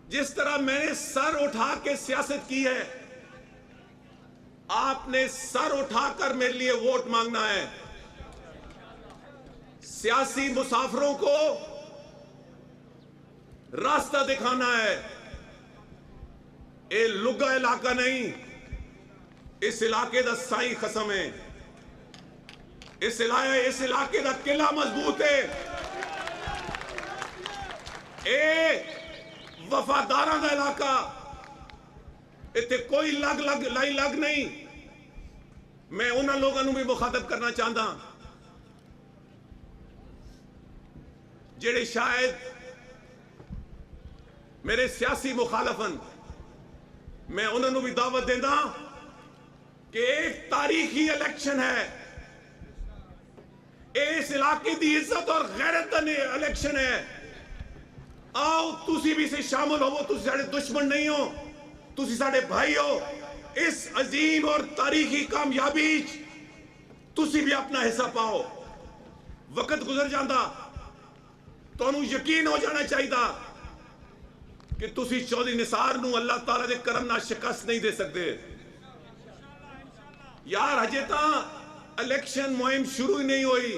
جس طرح میں نے سر اٹھا کے سیاست کی ہے، آپ نے سر اٹھا کر میرے لیے ووٹ مانگنا ہے۔ سیاسی مسافروں کو راستہ دکھانا ہے۔ اے لگا علاقہ نہیں، اس علاقے دا سائی قسم ہے، اس علاقے دا قلعہ مضبوط ہے۔ اے وفاداراں دا علاقہ، اتنے کوئی لائی لگ نہیں۔ میں انہاں لوگوں بھی مخاطب کرنا چاہتا ہوں جڑے شاید میرے سیاسی مخالفن، میں انہوں بھی دعوت دینا کہ ایک تاریخی الیکشن ہے، اس علاقے دی عزت اور غیرت دا الیکشن ہے۔ آؤ تسی بھی سے شامل ہو، تسی ساڑے دشمن نہیں ہو، تسی ساڑے بھائی ہو۔ اس عظیم اور تاریخی کامیابی تسی بھی اپنا حصہ پاؤ۔ وقت گزر جاندہ تو انہوں یقین ہو جانا چاہیے تھا کہ تسی چودھری نثار نو اللہ تعالیٰ دے کرم نہ شکست نہیں دے سکتے۔ یار ہجے تاں الیکشن مہم شروع ہی نہیں ہوئی۔